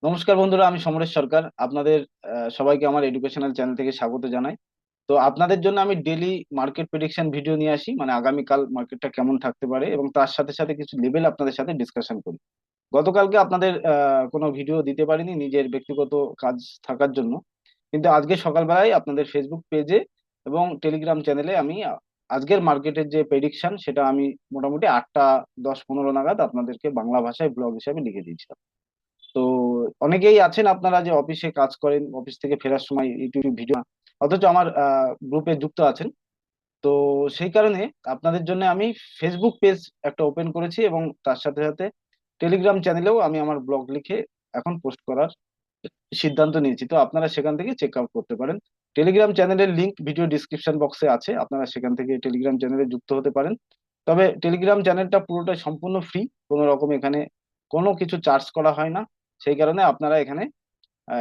নমস্কার বন্ধুরা, আমি সমরেশ সরকার আপনাদের সবাইকে আমার এডুকেশনাল চ্যানেল থেকে স্বাগত জানাই। তো আপনাদের জন্য আমি ডেলি মার্কেট প্রেডিকশন ভিডিও নিয়ে আসি, মানে আগামীকাল মার্কেটটা কেমন থাকতে পারে এবং তার সাথে সাথে কিছু লেভেল আপনাদের সাথে ডিসকাশন করি। গতকালকে আপনাদের কোনো ভিডিও দিতে পারিনি নিজের ব্যক্তিগত কাজ থাকার জন্য, কিন্তু আজকে সকালবেলায় আপনাদের ফেসবুক পেজে এবং টেলিগ্রাম চ্যানেলে আমি আজকের মার্কেটের যে প্রেডিকশন সেটা আমি মোটামুটি 8টা 10-15 নাগাদ আপনাদেরকে বাংলা ভাষায় ব্লগ হিসাবে লিখে দিয়েছিলাম। তো অনেকেই আছেন আপনারা যে অফিসে কাজ করেন, অফিস থেকে ফেরার সময় ইউটিউব ভিডিও, অথচ আমার গ্রুপে যুক্ত আছেন। তো সেই কারণে আপনাদের জন্য আমি ফেসবুক পেজ একটা ওপেন করেছি এবং তার সাথে সাথে টেলিগ্রাম চ্যানেলেও আমি আমার ব্লগ লিখে এখন পোস্ট করার সিদ্ধান্ত নিয়েছি। তো আপনারা সেখান থেকে চেক আউট করতে পারেন। টেলিগ্রাম চ্যানেলের লিংক ভিডিও ডিসক্রিপশন বক্সে আছে, আপনারা সেখান থেকে টেলিগ্রাম চ্যানেলে যুক্ত হতে পারেন। তবে টেলিগ্রাম চ্যানেলটা পুরোটাই সম্পূর্ণ ফ্রি, কোনো রকম এখানে কোনো কিছু চার্জ করা হয় না। সেই কারণে আপনারা এখানে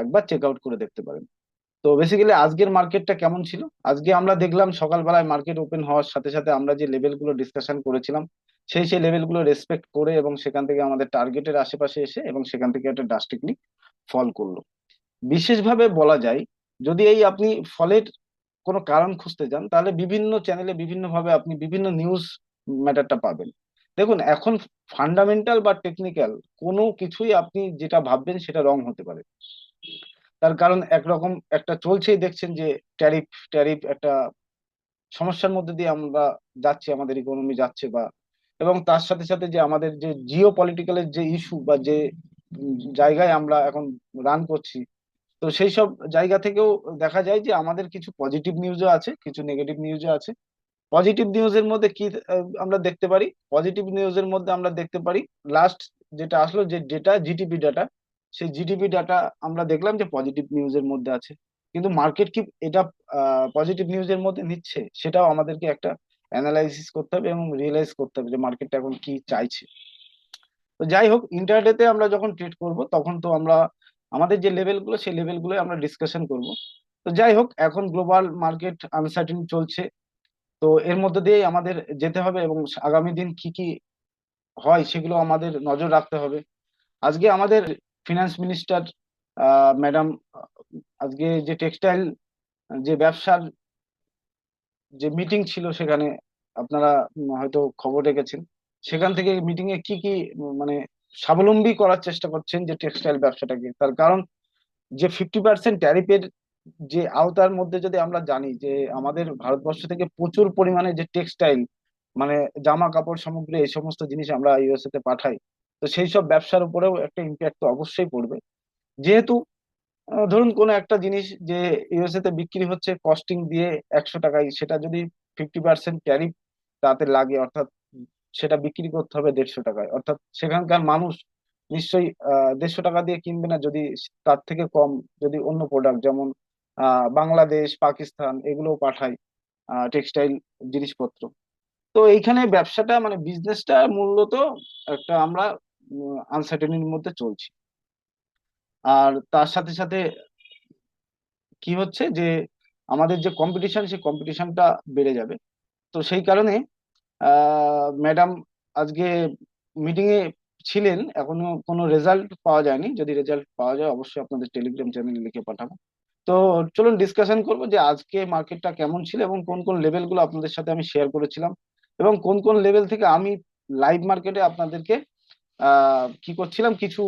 একবার চেক আউট করে দেখতে পারেন। তো বেসিক্যালি আজকের মার্কেটটা কেমন ছিল, আজকে আমরা দেখলাম সকালবেলায় মার্কেট ওপেন হওয়ার সাথে সাথে আমরা যে লেভেলগুলো ডিসকাশন করেছিলাম সেই লেভেলগুলো রেসপেক্ট করে এবং সেখান থেকে আমাদের টার্গেটের আশেপাশে এসে এবং সেখান থেকে একটা ড্রাস্টিকলি ফল করলো। বিশেষভাবে বলা যায়, যদি এই আপনি ফলের কোনো কারণ খুঁজতে যান তাহলে বিভিন্ন চ্যানেলে বিভিন্ন ভাবে আপনি বিভিন্ন নিউজ ম্যাটারটা পাবেন। দেখুন, এখন ফান্ডামেন্টাল বা টেকনিক্যাল কোনো কিছুই আপনি যেটা ভাববেন সেটা রং হতে পারে। তার কারণ একরকম একটা চলছেই, দেখছেন যে ট্যারিফ ট্যারিফ একটা সমস্যার মধ্যে দিয়ে আমরা যাচ্ছি, আমাদের ইকোনমি যাচ্ছে, বা এবং তার সাথে সাথে যে আমাদের যে জিও পলিটিক্যালের যে ইস্যু বা যে জায়গায় আমরা এখন রান করছি, তো সেই সব জায়গা থেকেও দেখা যায় যে আমাদের কিছু পজিটিভ নিউজও আছে, কিছু নেগেটিভ নিউজও আছে। পজিটিভ নিউজের মধ্যে কি আমরা দেখতে পারি? পজিটিভ নিউজের মধ্যে আমরা দেখতে পারি লাস্ট যেটা আসলো, যে ডেটা জিডিপি ডাটা, সেই জিডিপি ডাটা আমরা দেখলাম যে পজিটিভ নিউজের মধ্যে আছে। কিন্তু মার্কেট কি এটা পজিটিভ নিউজের মধ্যে নিচ্ছে, সেটাও আমাদেরকে একটা অ্যানালাইসিস করতে হবে এবং রিয়েলাইজ করতে হবে যে মার্কেটটা এখন কি চাইছে। তো যাই হোক, ইন্টারডেতে আমরা যখন ট্রেড করব তখন তো আমরা আমাদের যে লেভেলগুলো সেই লেভেলগুলো আমরা ডিসকাশন করব। তো যাই হোক, এখন গ্লোবাল মার্কেট আনসার্টেন চলছে। তো এর মধ্যে দিয়ে আমাদের যেতে হবে এবং আগামী দিন কি কি হয় সেগুলো আমাদের নজর রাখতে হবে। আজকে আমাদের ফিনান্স মিনিস্টার ম্যাডাম আজকে যে টেক্সটাইল যে ব্যবসার যে মিটিং ছিল সেখানে আপনারা হয়তো খবর রেখেছেন, সেখান থেকে মিটিং এ কি কি মানে স্বাবলম্বী করার চেষ্টা করছেন যে টেক্সটাইল ব্যবসাটাকে। তার কারণ যে 50% ট্যারিফের যে আওতার মধ্যে যদি আমরা জানি যে আমাদের ভারতবর্ষ থেকে প্রচুর পরিমাণে যে টেক্সটাইল, মানে জামা কাপড় সামগ্রী এই সমস্ত জিনিস আমরা ইউএসএ তে পাঠাই, তো সেই সব ব্যবসার উপরেও একটা ইম্প্যাক্ট তো অবশ্যই পড়বে। যেহেতু ধরুন কোনো একটা জিনিস যে ইউএসএ তে বিক্রি হচ্ছে কস্টিং দিয়ে 100 টাকায়, সেটা যদি 50% ট্যারিফ তাতে লাগে, অর্থাৎ সেটা বিক্রি করতে হবে 150 টাকায়, অর্থাৎ সেখানকার মানুষ নিশ্চয়ই 150 টাকা দিয়ে কিনবে না যদি তার থেকে কম, যদি অন্য প্রোডাক্ট যেমন বাংলাদেশ পাকিস্তান এগুলো পাঠায় টেক্সটাইল জিনিসপত্র। তো এইখানে ব্যবসাটা মানে বিজনেসটা মূলত একটা আমরা আনসার্টেনির মধ্যে চলছি। আর তার সাথে সাথে কি হচ্ছে যে আমাদের যে কম্পিটিশন সেই কম্পিটিশনটা বেড়ে যাবে। তো সেই কারণে ম্যাডাম আজকে মিটিং এ ছিলেন, এখনো কোনো রেজাল্ট পাওয়া যায়নি, যদি রেজাল্ট পাওয়া যায় অবশ্যই আপনাদের টেলিগ্রাম চ্যানেলে লিখে পাঠাবো। তো চলুন ডিসকাশন করবো যে আজকে মার্কেটটা কেমন ছিল এবং কোন কোন লেভেলগুলো আপনাদের সাথে আমি শেয়ার করেছিলাম এবং কোন কোন লেভেল থেকে আমি লাইভ মার্কেটে আপনাদেরকে কি করছিলাম, কিছু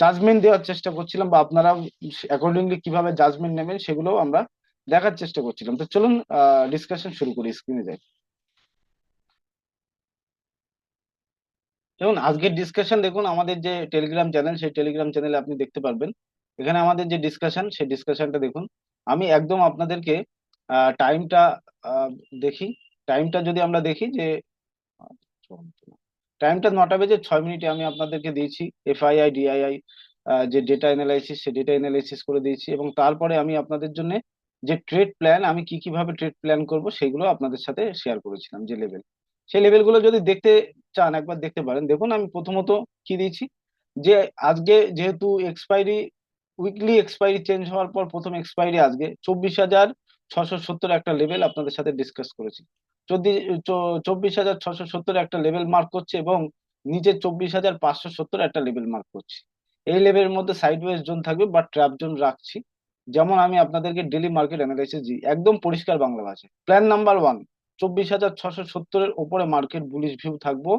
জাজমেন্ট দেওয়ার চেষ্টা করছিলাম, বা আপনারা অ্যাকর্ডিংলি কিভাবে জাজমেন্ট নেবেন সেগুলো আমরা দেখার চেষ্টা করছিলাম। তো চলুন ডিসকাশন শুরু করি, স্ক্রিনে যাই। দেখুন, আজকের ডিসকাশন দেখুন, আমাদের যে টেলিগ্রাম চ্যানেল সেই টেলিগ্রাম চ্যানেলে আপনি দেখতে পারবেন। এখানে আমাদের যে ডিসকাশন সেই ডিসকাশনটা দেখুন। আমি একদম আপনাদেরকে টাইমটা দেখি। টাইমটা যদি আমরা দেখি যে টাইমটা 9টা বেজে 6 মিনিটে আমি আপনাদেরকে দিয়েছি এফআইআই ডিআইআই যে ডেটা অ্যানালাইসিস, সেই ডেটা অ্যানালাইসিস করে দিয়েছি এবং তারপরে আমি আপনাদের জন্য যে ট্রেড প্ল্যান, আমি কি কিভাবে ট্রেড প্ল্যান করব সেগুলো আপনাদের সাথে শেয়ার করেছিলাম। যে লেভেল, সেই লেভেলগুলো যদি দেখতে চান একবার দেখতে পারেন। দেখুন, আমি প্রথমত কি দিয়েছি, যে আজকে যেহেতু এক্সপাইরি, উইকলি এক্সপাইরি চেঞ্জ হওয়ার পর প্রথম এক্সপাইরি আজকে 24,670 একটা লেভেল আপনাদের সাথে ডিসকাস করেছি। 24,670 একটা লেভেল মার্ক করছে এবং নিচে 24,570 একটা লেভেল মার্ক করছে। এই লেভেলের মধ্যে সাইডওয়েজ জোন থাকবে বা ট্র্যাপ জোন রাখছি। যেমন আমি আপনাদেরকে ডেলি মার্কেট অ্যানালাইসিস দিই একদম পরিষ্কার বাংলা ভাষায়। প্ল্যান নাম্বার ওয়ান, 24,670-এর ওপরে মার্কেট বুলিশ ভিউ থাকবো।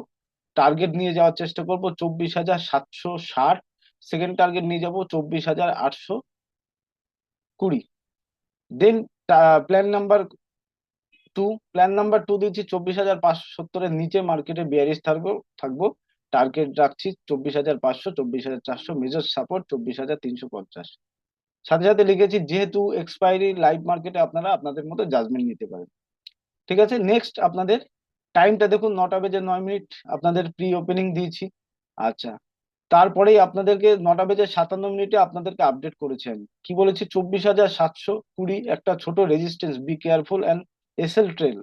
টার্গেট নিয়ে যাওয়ার চেষ্টা করব 24,760। সেকেন্ড টার্গেট নিয়ে যাব 24,820। Then plan number two plan number two দিচ্ছি 24,570-এর নিচে মার্কেটে বিয়ারিশ থাকবো। টার্গেট রাখছি 24,500, 24,400, মেজর সাপোর্ট 24,350। সাথে সাথে লিখেছি যেহেতু এক্সপায়ারি লাইভ মার্কেটে আপনারা আপনাদের মতো জাজমেন্ট নিতে পারেন। ঠিক আছে, নেক্সট আপনাদের টাইমটা দেখুন, 9:09 আপনাদের প্রি ওপেনিং দিয়েছি। আচ্ছা, তারপরেই আপনাদেরকে 9:57 আপনাদেরকে আপডেট করেছি। আমি কি বলেছি? 24,720 একটা ছোট resistance, be careful and SL trail.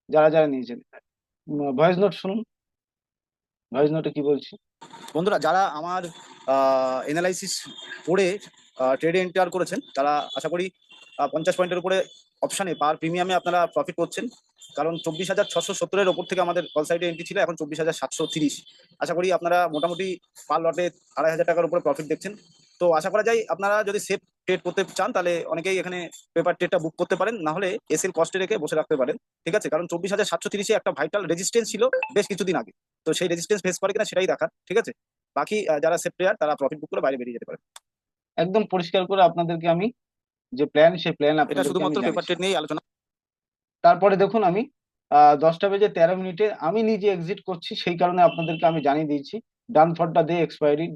যারা যারা নিয়েছেন ভয়েস নোট শুনুন, ভয়েস নোটে কি বলছি। বন্ধুরা, যারা আমার এনালাইসিস পড়ে ট্রেডে এন্টার করেছেন তারা আশা করি 50 পয়েন্টের উপরে অপশানে পার প্রিমিয়ামে আপনারা প্রফিট করছেন। কারণ 24,670-এর ওপর থেকে আমাদের কল সাইডে এন্ট্রি ছিল, এখন 24,730। আশা করি আপনারা মোটামুটি পার লটে 2,500 টাকার উপরে প্রফিট দেখছেন। তো আশা করা যায় আপনারা যদি সেফ ট্রেড করতে চান তাহলে অনেকেই এখানে পেপার ট্রেডটা বুক করতে পারেন, না হলে এসএল কস্টে রেখে বসে রাখতে পারেন। ঠিক আছে, কারণ 24,730-এ একটা ভাইটাল রেজিস্ট্যান্স ছিল বেশ কিছুদিন আগে। তো সেই রেজিস্ট্যান্স ফেস করে কিনা সেটাই দেখার। ঠিক আছে, বাকি যারা সেফ প্লেয়ার তারা প্রফিট বুক করে বাইরে বেরিয়ে যেতে পারে। একদম পরিষ্কার করে আপনাদেরকে আমি যে প্ল্যান, সেই প্ল্যান এটা আপনাদেরকে আমি শুধুমাত্র পেপার জানিয়েছি। ট্রেড নিয়েই আলোচনা। তারপরে দেখুন, আমি 10:13 আমি নিজে এক্সিট করছি, সেই কারণে আপনাদেরকে আমি জানিয়ে দিয়েছি। Done for the day expiry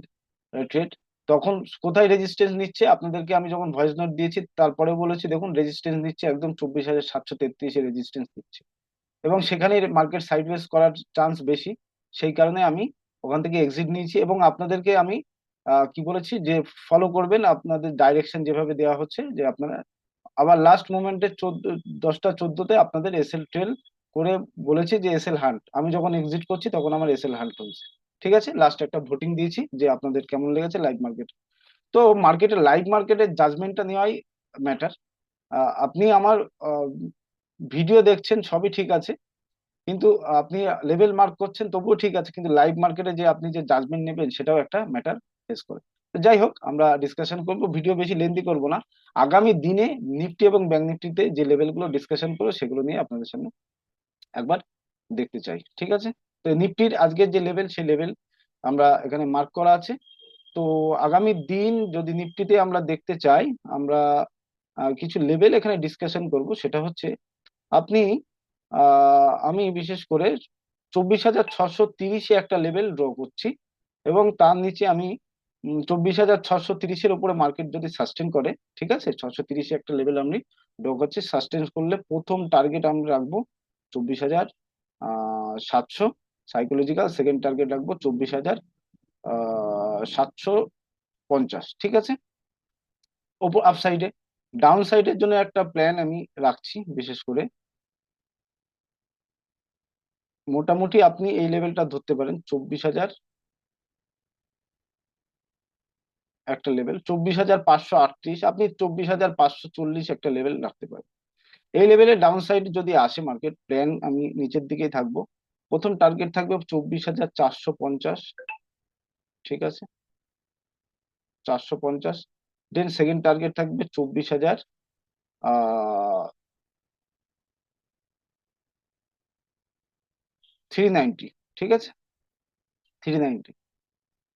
trade. তখন কোথায় রেজিস্ট্যান্স নিচ্ছে আপনাদেরকে আমি যখন ভয়েস নোট দিয়েছি তারপরে বলেছি, দেখুন রেজিস্ট্যান্স নিচ্ছে একদম 24,733-এ রেজিস্ট্যান্স নিচ্ছে, এবং সেখানে মার্কেট সাইডওয়েজ করার চান্স বেশি। সেই কারণে আমি ওখান থেকে এক্সিট নিয়েছি, এবং আপনাদেরকে আমি কি বলেছি যে ফলো করবেন আপনাদের ডাইরেকশন যেভাবে দেওয়া হচ্ছে, যে আপনারা আবার লাস্ট মোমেন্টে 10টা 14-তে আপনাদের এসএল ট্রেল করে বলেছি যে এসএল হান্ট। আমি যখন এক্সিট করছি তখন আমার এসএল হান্ট হয়েছে। ঠিক আছে, লাস্ট একটা ভোটিং দিয়েছি যে আপনাদের কেমন লেগেছে লাইভ মার্কেট। তো মার্কেটে লাইভ মার্কেটের জাজমেন্টটা নেওয়াই ম্যাটার। আপনি আমার ভিডিও দেখছেন সবই ঠিক আছে, কিন্তু আপনি লেভেল মার্ক করছেন তবুও ঠিক আছে, কিন্তু লাইভ মার্কেটে যে আপনি যে জাজমেন্ট নেবেন সেটাও একটা ম্যাটার ফেস করে। তো যাই হোক, আমরা ডিসকাশন করব, ভিডিও বেশি লেন্দি করব না। আগামী দিনে নিফটি এবং ব্যাংক নিফটিতে যে লেভেলগুলো ডিসকাশন করবো সেগুলো নিয়ে আপনাদের সামনে একবার দেখতে চাই। ঠিক আছে, তো নিফটির আজকের যে লেভেল সেই লেভেল আমরা এখানে মার্ক করা আছে। তো আগামী দিন যদি নিফটিতে আমরা দেখতে চাই, আমরা কিছু লেভেল এখানে ডিসকাশন করব। সেটা হচ্ছে আপনি আমি বিশেষ করে 24,630-এ একটা লেভেল ড্র করছি, এবং তার নিচে আমি 24,630-এর উপরে মার্কেট যদি সাস্টেন করে, ঠিক আছে, 630-এ একটা লেভেল আমি ড্র করছি। সাস্টেন করলে প্রথম টার্গেট আমরা রাখবো 24,700 সাইকোলজিক্যাল। সেকেন্ড টার্গেট রাখবো 24,750। ঠিক আছে, ওপর আপ সাইডে। ডাউন সাইডের জন্য একটা প্ল্যান আমি রাখছি বিশেষ করে। মোটামুটি আপনি এই লেভেলটা ধরতে পারেন 24,000 একটা লেভেল, 24,538, আপনি 24,540 একটা লেভেল রাখতে পারেন। এই লেভেলের ডাউন সাইড যদি আসে মার্কেট, প্ল্যান আমি নিচের দিকেই থাকবো। প্রথম টার্গেট থাকবে 24,450। ঠিক আছে, 450। দেন সেকেন্ড টার্গেট থাকবে 24,390। ঠিক আছে, 390।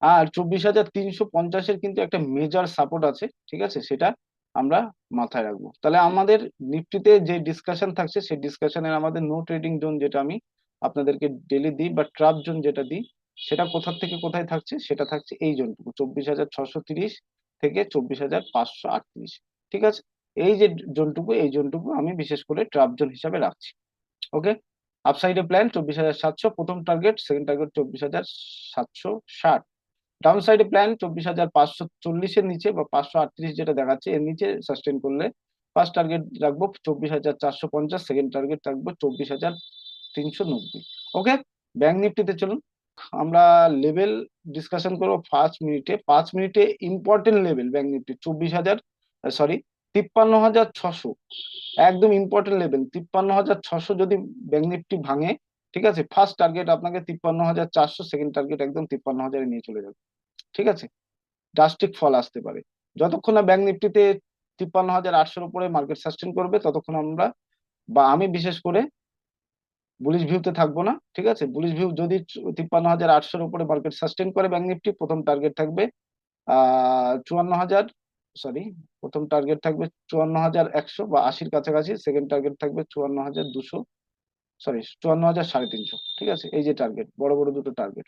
আর 24,350-এর কিন্তু একটা মেজর সাপোর্ট আছে। ঠিক আছে, সেটা আমরা মাথায় রাখবো। তাহলে আমাদের নিফটিতে যে ডিসকাশন থাকছে সেই ডিসকাশনের আমাদের নো ট্রেডিং জোন যেটা আমি আপনাদেরকে ডেলি দিই, বা ট্রাপ জোন যেটা দিই, সেটা কোথা থেকে কোথায় থাকছে, সেটা থাকছে এই জোনটুকু 24,630 থেকে 24,538। ঠিক আছে, এই যে জোনটুকু, এই জোনটুকু আমি বিশেষ করে ট্রাপ জোন হিসাবে রাখছি। ওকে, আপসাইডে প্ল্যান 24,700 প্রথম টার্গেট, সেকেন্ড টার্গেট 24,760। ডাউন সাইডে প্ল্যান 24,540-এর নিচে বা 538 যেটা দেখাচ্ছে এর নিচে সাস্টেন করলে ফার্স্ট টার্গেট রাখবো 24,450, সেকেন্ড টার্গেট রাখবো 24,390। ওকে, ব্যাংক নিফটিতে চলুন, আমরা লেভেল ডিসকাশন করবো 5 মিনিটে। 5 মিনিটে ইম্পর্টেন্ট লেভেল ব্যাংক নিফটি 53,600, একদম ইম্পর্টেন্ট লেভেল 53,600। যদি ব্যাংক নিফটি ভাঙে, ঠিক আছে, ফার্স্ট টার্গেট আপনাকে 53,400, সেকেন্ড টার্গেট একদম 53,000-এ নিয়ে চলে যাবে। ঠিক আছে, ড্রাস্টিক ফল আসতে পারে। যতক্ষণ না ব্যাংক নিফটিতে 53,800-র উপরে মার্কেট সাস্টেন করবে, ততক্ষণ আমরা বা আমি বিশেষ করে বুলিশ ভিউতে থাকবো না। ঠিক আছে, বুলিশ ভিউ যদি 53,800-র উপরে মার্কেট সাস্টেন করে, ব্যাংক নিফটি প্রথম টার্গেট থাকবে 54,000, সরি, প্রথম টার্গেট থাকবে 54,100 বা 80-র কাছাকাছি। সেকেন্ড টার্গেট থাকবে 54,200, সরি 54,350। ঠিক আছে, এই যে টার্গেট, বড় বড় দুটো টার্গেট।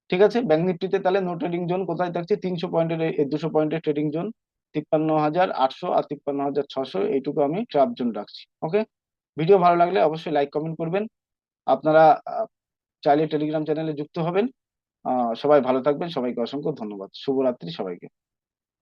ঠিক আছে, ব্যাংক নিফটিতে তাহলে নো ট্রেডিং জোন কোথায় থাকছে? 300 পয়েন্টের, 200 পয়েন্টের ট্রেডিং জোন 53,800 আর 53,600, এইটুকু আমি ট্র্যাপ জোন রাখছি। ওকে, ভিডিও ভালো লাগলে অবশ্যই লাইক কমেন্ট করবেন। আপনারা চাইলে টেলিগ্রাম চ্যানেলে যুক্ত হবেন। সবাই ভালো থাকবেন, সবাইকে অসংখ্য ধন্যবাদ, শুভরাত্রি সবাইকে।